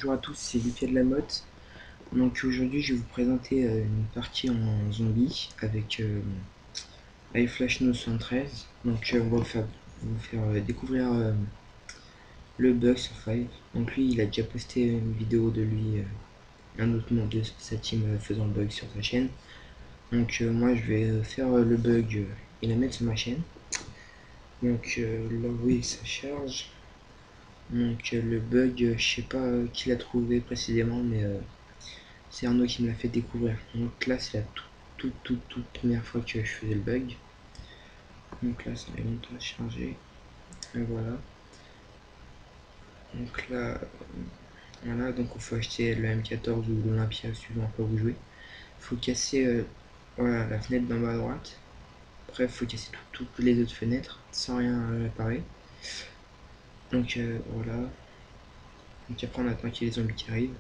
Bonjour à tous, c'est Lucas de la Motte. Donc aujourd'hui je vais vous présenter une partie en zombie avec iFlash 913. Donc on va vous faire découvrir le bug sur Five. Donc lui il a déjà posté une vidéo de lui, un autre membre de sa team faisant le bug sur sa chaîne. Donc moi je vais faire le bug et la mettre sur ma chaîne. Donc là oui ça charge. Donc le bug, je sais pas qui l'a trouvé précisément, mais c'est Arnaud qui me l'a fait découvrir. Donc là c'est la toute première fois que je faisais le bug. Donc là ça met longtemps à charger. Et voilà. Donc là, voilà, donc il faut acheter le M14 ou l'Olympia suivant à quoi vous jouez. Il faut casser voilà, la fenêtre d'en bas à droite. Après il faut casser toutes les autres fenêtres sans rien réparer. Donc voilà. Donc après on attend qu'il y ait les zombies qui arrivent.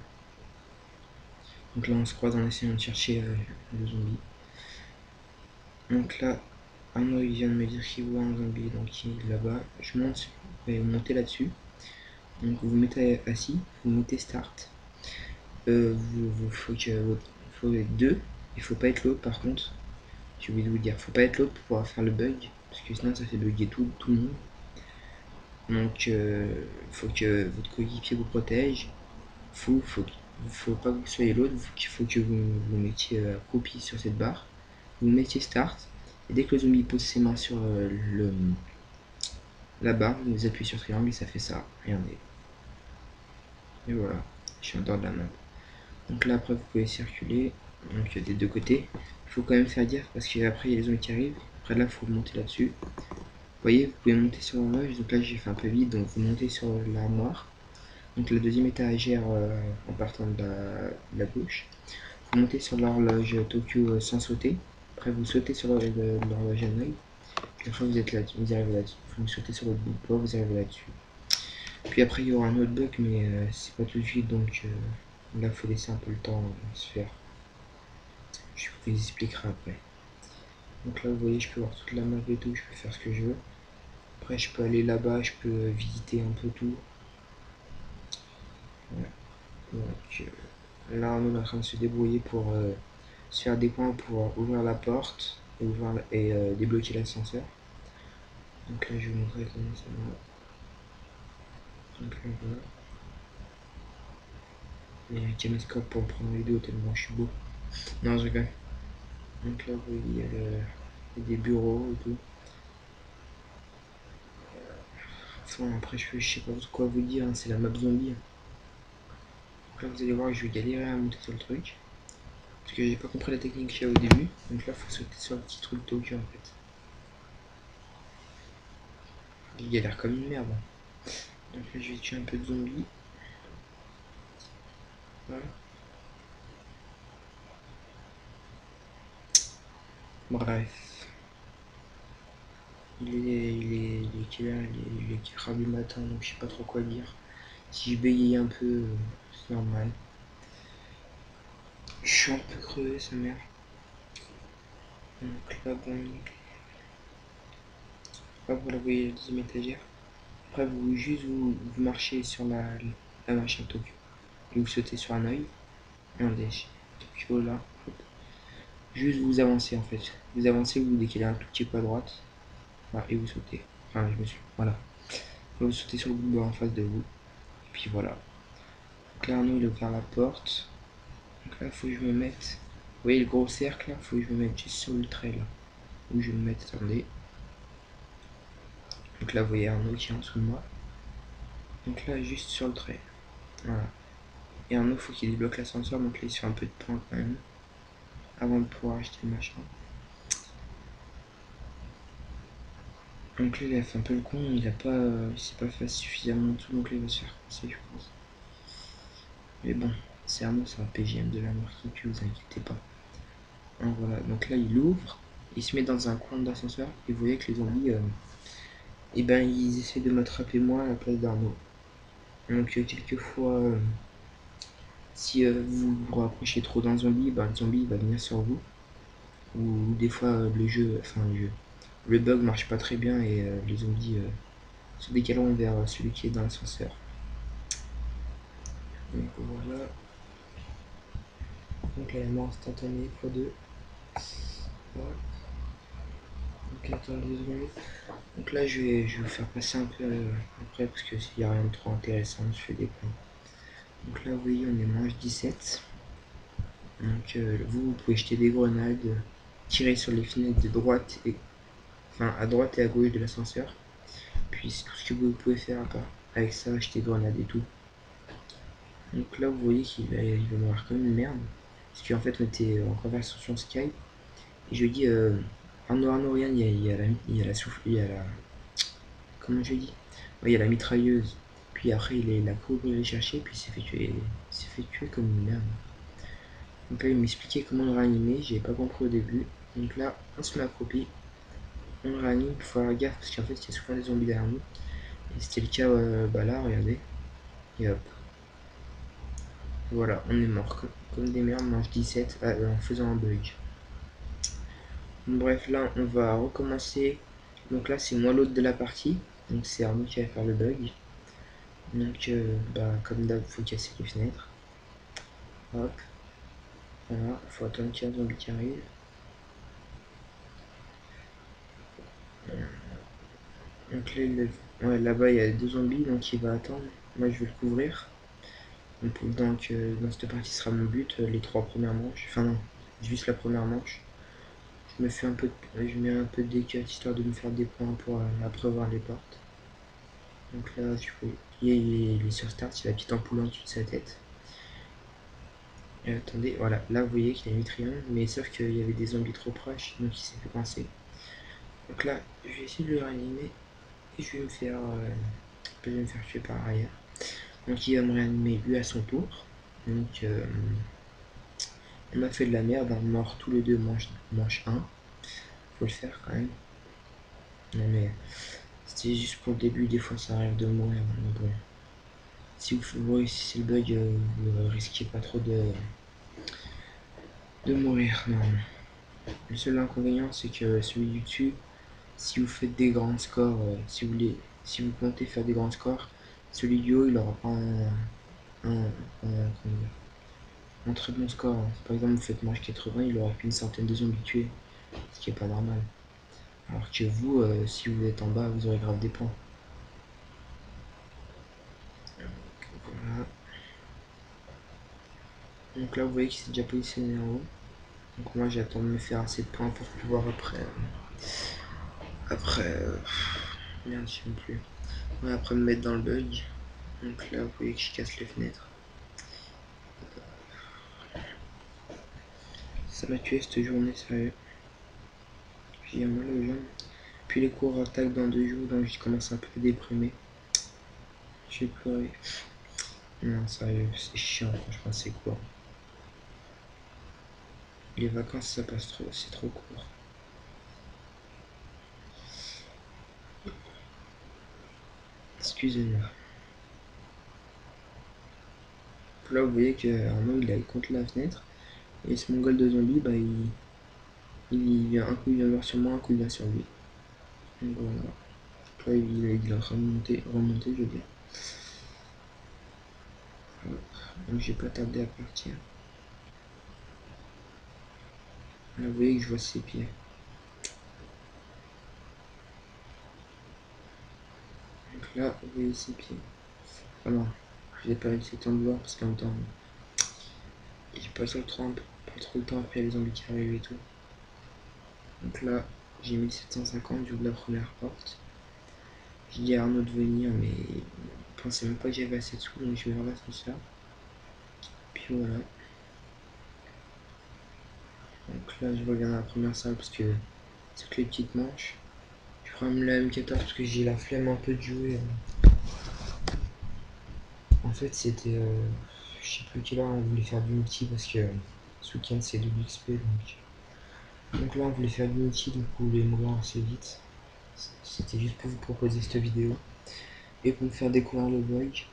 Donc là on se croise en essayant de chercher le zombie. Donc là, Arnaud il vient de me dire qu'il voit un zombie, donc il est là-bas. Je monte, vous montez là-dessus. Donc vous vous mettez assis, vous mettez start. Faut être deux, il faut pas être l'autre par contre. J'ai oublié de vous dire, faut pas être l'autre pour pouvoir faire le bug, parce que sinon ça fait bugger tout le monde. Donc faut que votre coéquipier vous protège. Faut pas que vous soyez l'autre, il faut que vous mettiez copie sur cette barre. Vous mettiez start, et dès que le zombie pose ses mains sur la barre, vous appuyez sur triangle et ça fait ça. Regardez. Et voilà, je suis en dehors de la map. Donc là après vous pouvez circuler, donc des deux côtés. Il faut quand même faire gaffe parce qu'après il y a les zombies qui arrivent. Après là il faut monter là-dessus. Vous voyez, vous pouvez monter sur l'horloge, donc là j'ai fait un peu vite, donc vous montez sur l'armoire. Donc la deuxième étagère en partant de la gauche. Vous montez sur l'horloge Tokyo sans sauter. Après vous sautez sur l'horloge Hanoi. Puis après vous êtes là, vous arrivez là-dessus. Vous sautez sur votre bout de poids, vous arrivez là-dessus. Puis après il y aura un autre bug mais c'est pas tout de suite donc là il faut laisser un peu le temps se faire. Je vous expliquerai après. Donc là vous voyez je peux voir toute la map et tout, je peux faire ce que je veux. Après je peux aller là-bas, je peux visiter un peu tout. Ouais. Donc là on est en train de se débrouiller pour se faire des points pour ouvrir la porte et débloquer l'ascenseur. Donc là je vais vous montrer comment ça va. Donc là voilà. Il y a un caméscope pour prendre une vidéo tellement je suis beau. Non je rigole. Donc là vous voyez il y a des bureaux et tout. Enfin après je sais pas quoi vous dire, hein, c'est la map zombie. Hein. Donc là vous allez voir que je vais galérer à monter sur le truc. Parce que j'ai pas compris la technique qu'il y a au début. Donc là faut sauter sur le petit truc Tokyo en fait. Il galère comme une merde. Donc là je vais tuer un peu de zombies. Voilà. Bref. Il est quelle heure il est 4h du matin donc je sais pas trop quoi dire. Si je bégaye un peu, c'est normal. Je suis un peu crevé sa mère. Donc là bon. Là vous la voyez la deuxième étagère. Après vous marchez sur la machine Tokyo. Et vous sautez sur un œil. Regardez, Tokyo là. Juste vous avancez en fait. Vous avancez, vous décalez un tout petit peu à droite. Voilà, et vous sautez. Enfin je me suis. Voilà. Là, vous sautez sur le bout de bois en face de vous. Et puis voilà. Donc là Arnaud il a ouvert la porte. Donc là il faut que je me mette. Vous voyez le gros cercle là, il faut que je me mette juste sur le trait là. Où je vais me mettre, attendez. Donc là vous voyez Arnaud qui est en dessous de moi. Donc là juste sur le trait. Voilà. Et Arnaud faut qu'il débloque l'ascenseur, donc là il se fait un peu de points quand même. Avant de pouvoir acheter le machin. Donc là il a fait un peu le con, il s'est pas fait suffisamment tout, donc là il va se faire coincer je pense. Mais bon, c'est Arnaud, c'est un PGM de la marque, que vous inquiétez pas. Donc voilà, donc là il ouvre, il se met dans un coin d'ascenseur, et vous voyez que les zombies, et ben ils essaient de m'attraper moi à la place d'Arnaud. Donc quelquefois, si vous vous rapprochez trop d'un zombie, ben, le zombie va venir sur vous. Ou des fois le bug marche pas très bien et les zombies se décaleront vers celui qui est dans l'ascenseur. Donc voilà. Donc là, il y a mort instantanée x2. Donc attendez 2 secondes. Donc là, je vais vous faire passer un peu après parce que s'il n'y a rien de trop intéressant, je fais des points. Donc là, vous voyez, on est manche 17. Donc vous pouvez jeter des grenades, tirer sur les fenêtres de droite et enfin à droite et à gauche de l'ascenseur. Puis c'est tout ce que vous pouvez faire à part. Avec ça, acheter des grenades et tout. Donc là, vous voyez qu'il va m'avoir comme une merde. Parce qu'en fait, on était en conversation Skype. Et je lui dis, Arnaud, regarde, il y a la souffle, il y a la. Comment je dis ouais, il y a la mitrailleuse. Puis après, il a couru les chercher, puis il s'est fait tuer comme une merde. Donc là, il m'expliquait comment le réanimer, j'avais pas compris au début. Donc là, on se met accroupi, on le réanime, il faut faire gaffe parce qu'en fait, il y a souvent des zombies derrière nous. Et c'était le cas bah là, regardez. Et hop. Voilà, on est mort comme des merdes, manche 17 en faisant un bug. Bref, là, on va recommencer. Donc là, c'est moi l'autre de la partie. Donc c'est Arnaud qui va faire le bug. Donc, bah, comme d'hab, faut casser les fenêtres. Hop. Voilà, faut attendre qu'il y ait un zombie qui arrive. Donc là, ouais, là-bas, il y a 2 zombies, donc il va attendre. Moi, je vais le couvrir. Donc, dans cette partie sera mon but, les 3 premières manches. Enfin non, juste la première manche. Je me fais un peu, je mets un peu de décut histoire de me faire des points pour après voir les portes. Donc là, il est sur start, il a la petite ampoule en dessous de sa tête. Et attendez, voilà, là vous voyez qu'il a mis triangle, mais sauf qu'il y avait des zombies trop proches, donc il s'est fait coincer. Donc là, je vais essayer de le réanimer et je vais me faire tuer par arrière. Donc il va me réanimer lui à son tour. Donc on a fait de la merde, on est mort tous les deux manche 1. Faut le faire quand même. Non mais c'était juste pour le début, des fois ça arrive de mourir, mais bon. Si si c'est le bug, vous risquez pas trop de mourir, non. Le seul inconvénient c'est que celui du dessus, si vous faites des grands scores, si vous comptez faire des grands scores, celui du haut il aura pas un très bon score. Par exemple, vous faites manche 80, il aura qu'une centaine de zombies tués, ce qui est pas normal. Alors que vous, si vous êtes en bas, vous aurez grave des points. Voilà. Donc là, vous voyez qu'il s'est déjà positionné en haut. Donc moi, j'attends de me faire assez de points pour pouvoir merde, je sais même plus. Ouais, après me mettre dans le bug. Donc là, vous voyez que je casse les fenêtres. Ça m'a tué cette journée, sérieux. J'ai mal aux jambes. Puis les cours attaquent dans 2 jours, donc je commence un peu à déprimer. J'ai pleuré. Non, sérieux, c'est chiant, franchement, c'est court. Les vacances, ça passe trop, c'est trop court. Excusez-moi. Là, vous voyez que Arnaud, il est contre la fenêtre. Et ce mongol de zombie, bah, il vient un coup, il vient voir sur moi, un coup, il vient sur lui. Donc voilà. Donc là, il a remonté, je veux dire. Voilà. Donc j'ai pas tardé à partir. Là, vous voyez que je vois ses pieds. Donc là, vous voyez ses pieds. Ah non, je n'ai pas réussi à le voir parce qu'en même temps, j'ai pas trop le temps après les zombies qui arrivent et tout. Donc là, j'ai 1750, j'ouvre la première porte. J'ai dit à Arnaud de venir, mais je pensais même pas que j'avais assez de sous, donc je vais vers l'ascenseur. Puis voilà. Donc là, je reviens dans la première salle parce que c'est que les petites manches. Je prends même la M14 parce que j'ai la flemme un peu de jouer. En fait, c'était. Je sais plus quelle heure on voulait faire du multi parce que ce week-end c'est de l'XP donc là on voulait faire du multi donc on voulait mourir assez vite. C'était juste pour vous proposer cette vidéo et pour me faire découvrir le bug.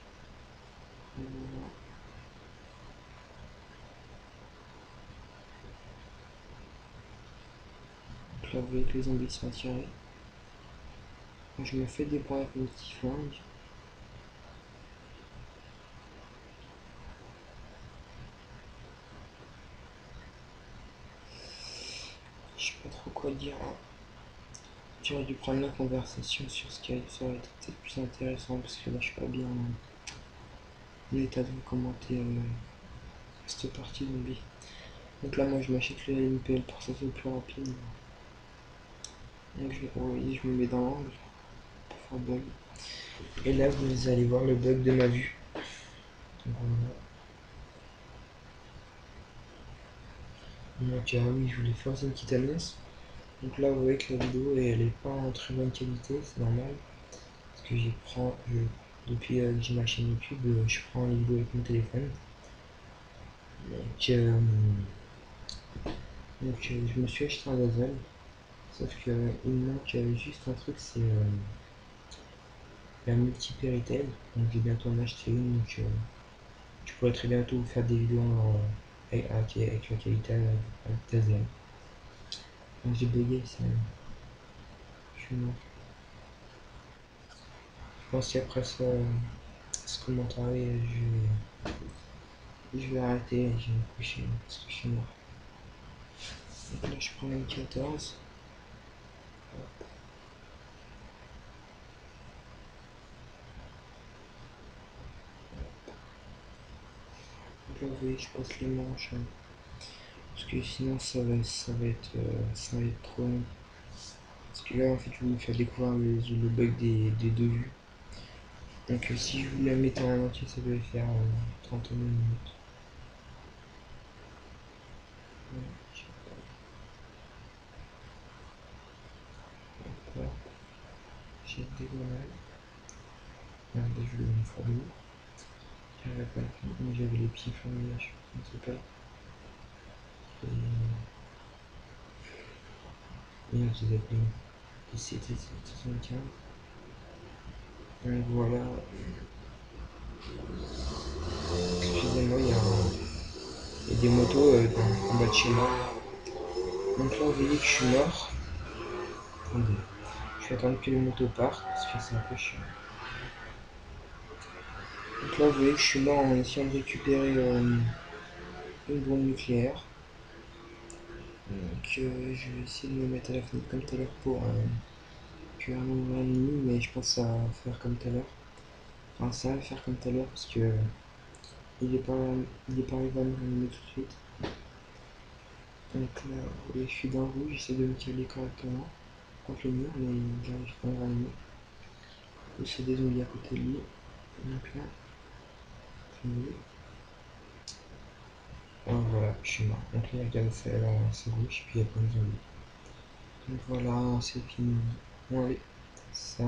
Donc là vous voyez que les zombies sont attirés. Moi, je me fais des points avec mon petit flingue. Je sais pas trop quoi dire. J'aurais dû prendre la conversation sur Skype, ça aurait été peut-être plus intéressant parce que là je suis pas bien en état de vous commenter cette partie zombie. Donc là moi je m'achète le LMPL pour que ça soit plus rapide. Donc je me mets dans l'angle pour faire bug. Et là vous allez voir le bug de ma vue. Donc voilà. Donc oui, je voulais faire une petite annonce. Donc là vous voyez que la vidéo elle est pas en très bonne qualité, c'est normal. Parce que depuis que j'ai ma chaîne YouTube, je prends les vidéos avec mon téléphone. Donc, je me suis acheté un Dazzle. Sauf que il me manque juste un truc, c'est la multi-Péritel. Donc j'ai bientôt en acheter une. Donc je pourrais très bientôt vous faire des vidéos avec la qualité avec Dazzle. Donc j'ai bugué, je suis mort. Je pense qu'après ce commentaire, je vais arrêter, je vais me coucher parce que je suis mort. Donc là je prends la M14. Donc là vous voyez, je passe les manches. Parce que sinon ça va être trop long. Parce que là en fait je vais vous faire découvrir le bug des deux vues. Donc si je vous la mettais en entier ça devait faire 30 minutes. Ouais, je sais pas. J'ai des grenades. Merde, je voulais une fois d'eau. J'avais pas mais j'avais les pieds fermés, je ne sais pas. Et je les appelés ICT-75. Donc voilà. Excusez-moi, il y a des motos en bas de chez moi. Donc là vous voyez que je suis mort. Attendez. Je vais attendre que les motos partent parce que c'est un peu chiant. Donc là vous voyez que je suis mort en essayant de récupérer une bombe nucléaire. Donc je vais essayer de me mettre à la fenêtre comme tout à l'heure pour cuire mon ennemi, mais je pense que ça va faire comme tout à l'heure. Enfin ça va faire comme tout à l'heure parce que il est pas arrivé à me réanimer tout de suite. Donc là vous voyez que je suis dans le rouge, j'essaie de me caler correctement contre le mur, mais j'arrive pas à me réanimer. Et c'est des zombies à côté de lui. Donc là, attendez. Oh, voilà, je suis mort. Donc là, regardez, c'est à gauche, puis il y a plein de zombies. Donc voilà, c'est fini. Bon, allez, ça.